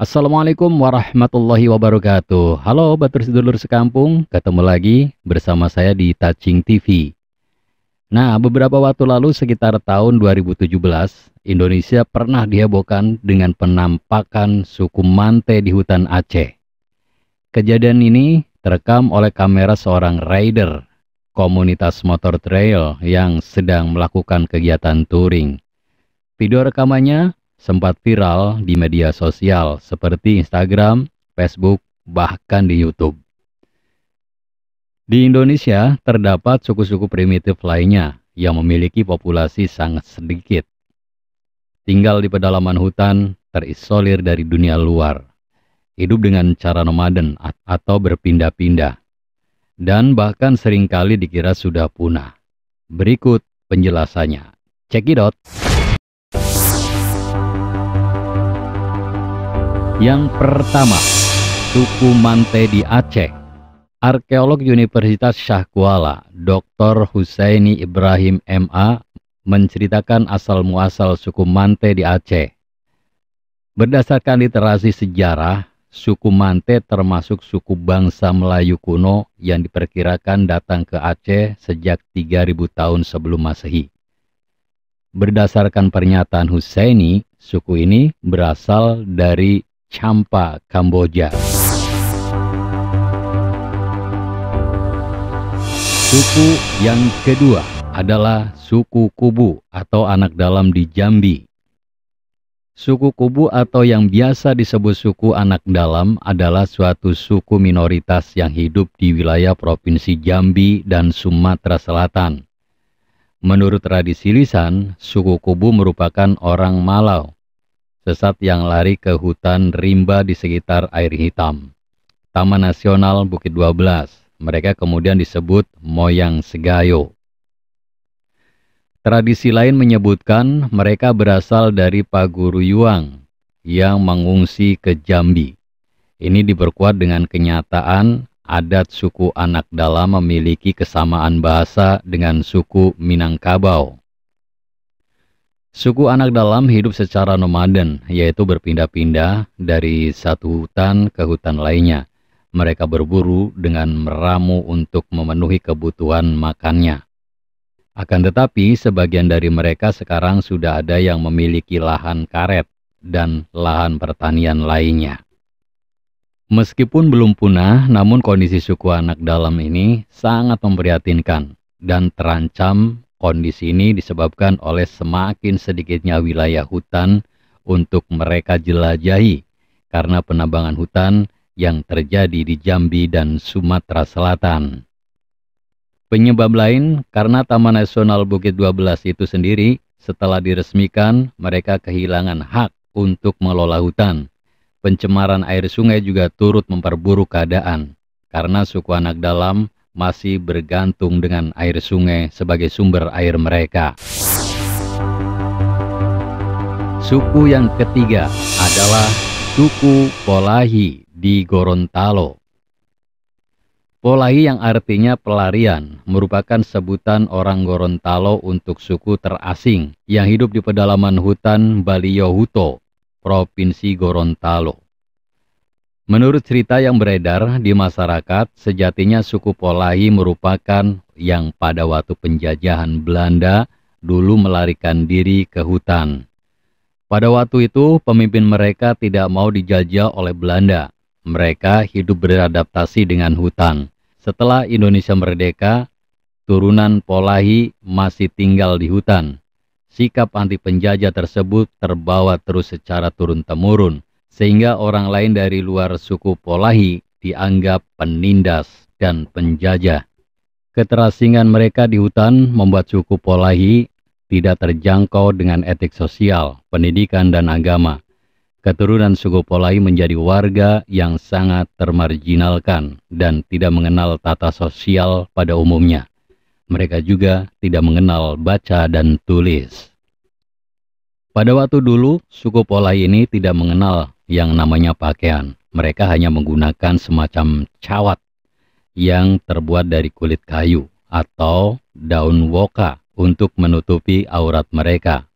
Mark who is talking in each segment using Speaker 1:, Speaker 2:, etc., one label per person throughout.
Speaker 1: Assalamualaikum warahmatullahi wabarakatuh. Halo Batur sedulur sekampung, ketemu lagi bersama saya di Touching TV. Nah, beberapa waktu lalu sekitar tahun 2017, Indonesia pernah dihebohkan dengan penampakan suku Mante di hutan Aceh. Kejadian ini terekam oleh kamera seorang rider komunitas motor trail yang sedang melakukan kegiatan touring. Video rekamannya sempat viral di media sosial seperti Instagram, Facebook, bahkan di YouTube. Di Indonesia terdapat suku-suku primitif lainnya yang memiliki populasi sangat sedikit. Tinggal di pedalaman hutan, terisolir dari dunia luar. Hidup dengan cara nomaden atau berpindah-pindah. Dan bahkan seringkali dikira sudah punah. Berikut penjelasannya. Check it out. Yang pertama, suku Mante di Aceh. Arkeolog Universitas Syah Kuala, Dr. Husaini Ibrahim MA, menceritakan asal-muasal suku Mante di Aceh. Berdasarkan literasi sejarah, suku Mante termasuk suku bangsa Melayu kuno yang diperkirakan datang ke Aceh sejak 3000 tahun sebelum Masehi. Berdasarkan pernyataan Husaini, suku ini berasal dari Champa, Kamboja. Suku yang kedua adalah suku Kubu atau anak dalam di Jambi. Suku Kubu atau yang biasa disebut suku anak dalam adalah suatu suku minoritas yang hidup di wilayah Provinsi Jambi dan Sumatera Selatan. Menurut tradisi lisan, suku Kubu merupakan orang Malau, sesat yang lari ke hutan rimba di sekitar Air Hitam, Taman Nasional Bukit 12. Mereka kemudian disebut Moyang Segayo. Tradisi lain menyebutkan mereka berasal dari Paguruyuang yang mengungsi ke Jambi. Ini diperkuat dengan kenyataan adat suku anak dalam memiliki kesamaan bahasa dengan suku Minangkabau. Suku anak dalam hidup secara nomaden, yaitu berpindah-pindah dari satu hutan ke hutan lainnya. Mereka berburu dengan meramu untuk memenuhi kebutuhan makannya. Akan tetapi, sebagian dari mereka sekarang sudah ada yang memiliki lahan karet dan lahan pertanian lainnya. Meskipun belum punah, namun kondisi suku anak dalam ini sangat memprihatinkan dan terancam. Kondisi ini disebabkan oleh semakin sedikitnya wilayah hutan untuk mereka jelajahi karena penambangan hutan yang terjadi di Jambi dan Sumatera Selatan. Penyebab lain karena Taman Nasional Bukit 12 itu sendiri setelah diresmikan mereka kehilangan hak untuk mengelola hutan. Pencemaran air sungai juga turut memperburuk keadaan karena suku anak dalam masih bergantung dengan air sungai sebagai sumber air mereka. Suku yang ketiga adalah suku Polahi di Gorontalo. Polahi yang artinya pelarian merupakan sebutan orang Gorontalo untuk suku terasing yang hidup di pedalaman hutan Baliohuto, Provinsi Gorontalo. Menurut cerita yang beredar di masyarakat, sejatinya suku Polahi merupakan yang pada waktu penjajahan Belanda dulu melarikan diri ke hutan. Pada waktu itu, pemimpin mereka tidak mau dijajah oleh Belanda. Mereka hidup beradaptasi dengan hutan. Setelah Indonesia merdeka, turunan Polahi masih tinggal di hutan. Sikap anti penjajah tersebut terbawa terus secara turun-temurun, sehingga orang lain dari luar suku Polahi dianggap penindas dan penjajah. Keterasingan mereka di hutan membuat suku Polahi tidak terjangkau dengan etik sosial, pendidikan, dan agama. Keturunan suku Polahi menjadi warga yang sangat termarginalkan dan tidak mengenal tata sosial pada umumnya. Mereka juga tidak mengenal baca dan tulis. Pada waktu dulu, suku Polahi ini tidak mengenal yang namanya pakaian. Mereka hanya menggunakan semacam cawat yang terbuat dari kulit kayu atau daun woka untuk menutupi aurat mereka.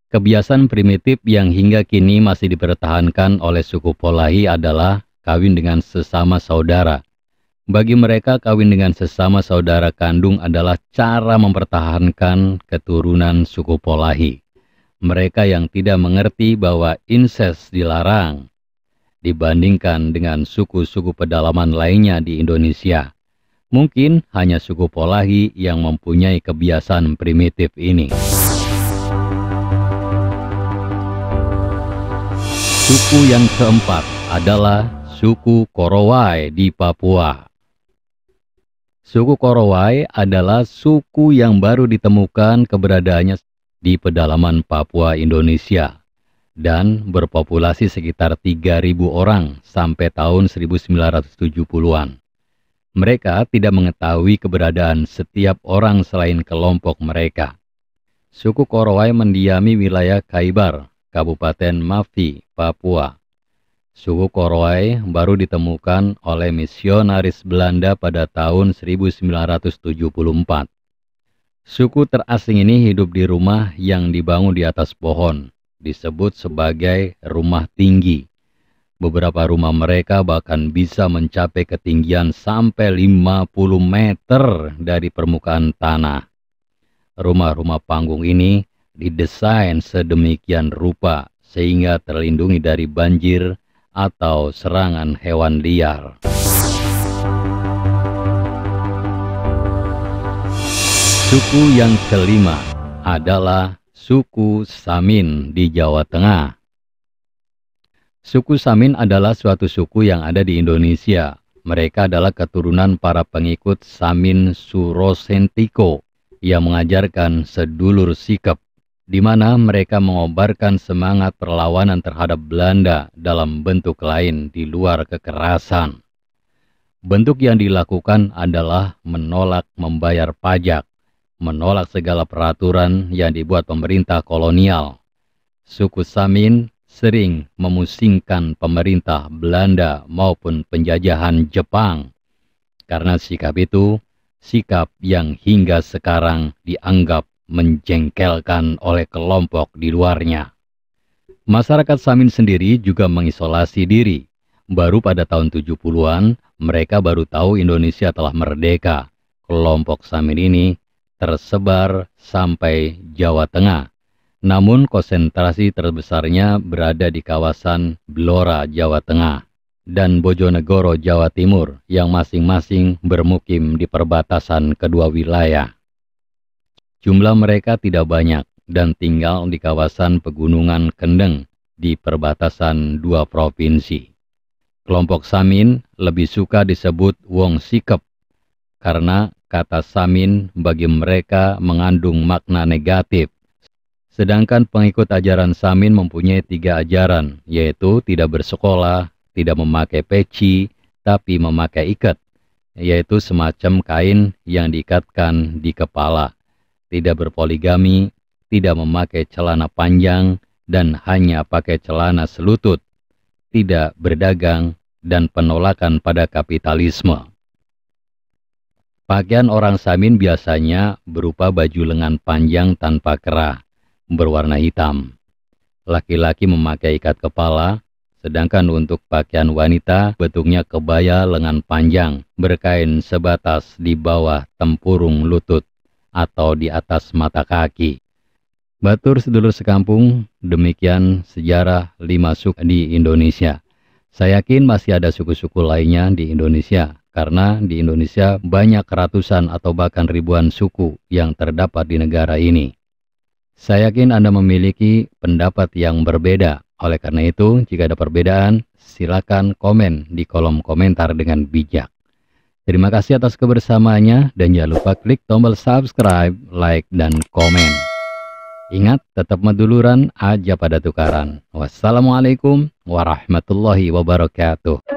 Speaker 1: Kebiasaan primitif yang hingga kini masih dipertahankan oleh suku Polahi adalah kawin dengan sesama saudara. Bagi mereka, kawin dengan sesama saudara kandung adalah cara mempertahankan keturunan suku Polahi. Mereka yang tidak mengerti bahwa insest dilarang dibandingkan dengan suku-suku pedalaman lainnya di Indonesia. Mungkin hanya suku Polahi yang mempunyai kebiasaan primitif ini. Suku yang keempat adalah suku Korowai di Papua. Suku Korowai adalah suku yang baru ditemukan keberadaannya di pedalaman Papua, Indonesia, dan berpopulasi sekitar 3.000 orang sampai tahun 1970-an. Mereka tidak mengetahui keberadaan setiap orang selain kelompok mereka. Suku Korowai mendiami wilayah Kaibar, Kabupaten Mafi, Papua. Suku Korowai baru ditemukan oleh misionaris Belanda pada tahun 1974. Suku terasing ini hidup di rumah yang dibangun di atas pohon, disebut sebagai rumah tinggi. Beberapa rumah mereka bahkan bisa mencapai ketinggian sampai 50 meter dari permukaan tanah. Rumah-rumah panggung ini didesain sedemikian rupa sehingga terlindungi dari banjir atau serangan hewan liar. Suku yang kelima adalah suku Samin di Jawa Tengah. Suku Samin adalah suatu suku yang ada di Indonesia. Mereka adalah keturunan para pengikut Samin Surosentiko yang mengajarkan sedulur sikap, di mana mereka mengobarkan semangat perlawanan terhadap Belanda dalam bentuk lain di luar kekerasan. Bentuk yang dilakukan adalah menolak membayar pajak, menolak segala peraturan yang dibuat pemerintah kolonial. Suku Samin sering memusingkan pemerintah Belanda maupun penjajahan Jepang. Karena sikap itu, sikap yang hingga sekarang dianggap menjengkelkan oleh kelompok di luarnya. Masyarakat Samin sendiri juga mengisolasi diri. Baru pada tahun 70-an, mereka baru tahu Indonesia telah merdeka. Kelompok Samin ini tersebar sampai Jawa Tengah. Namun konsentrasi terbesarnya berada di kawasan Blora, Jawa Tengah, dan Bojonegoro, Jawa Timur, yang masing-masing bermukim di perbatasan kedua wilayah. Jumlah mereka tidak banyak dan tinggal di kawasan pegunungan Kendeng di perbatasan dua provinsi. Kelompok Samin lebih suka disebut Wong Sikep karena kata Samin bagi mereka mengandung makna negatif. Sedangkan pengikut ajaran Samin mempunyai 3 ajaran, yaitu tidak bersekolah, tidak memakai peci, tapi memakai ikat, yaitu semacam kain yang diikatkan di kepala. Tidak berpoligami, tidak memakai celana panjang, dan hanya pakai celana selutut, tidak berdagang, dan penolakan pada kapitalisme. Pakaian orang Samin biasanya berupa baju lengan panjang tanpa kerah, berwarna hitam. Laki-laki memakai ikat kepala, sedangkan untuk pakaian wanita bentuknya kebaya lengan panjang, berkain sebatas di bawah tempurung lutut atau di atas mata kaki. Batur sedulur sekampung, demikian sejarah 5 suku di Indonesia. Saya yakin masih ada suku-suku lainnya di Indonesia, karena di Indonesia banyak ratusan atau bahkan ribuan suku yang terdapat di negara ini. Saya yakin Anda memiliki pendapat yang berbeda. Oleh karena itu, jika ada perbedaan, silakan komen di kolom komentar dengan bijak. Terima kasih atas kebersamaannya dan jangan lupa klik tombol subscribe, like, dan komen. Ingat, tetap meduluran aja pada tukaran. Wassalamualaikum warahmatullahi wabarakatuh.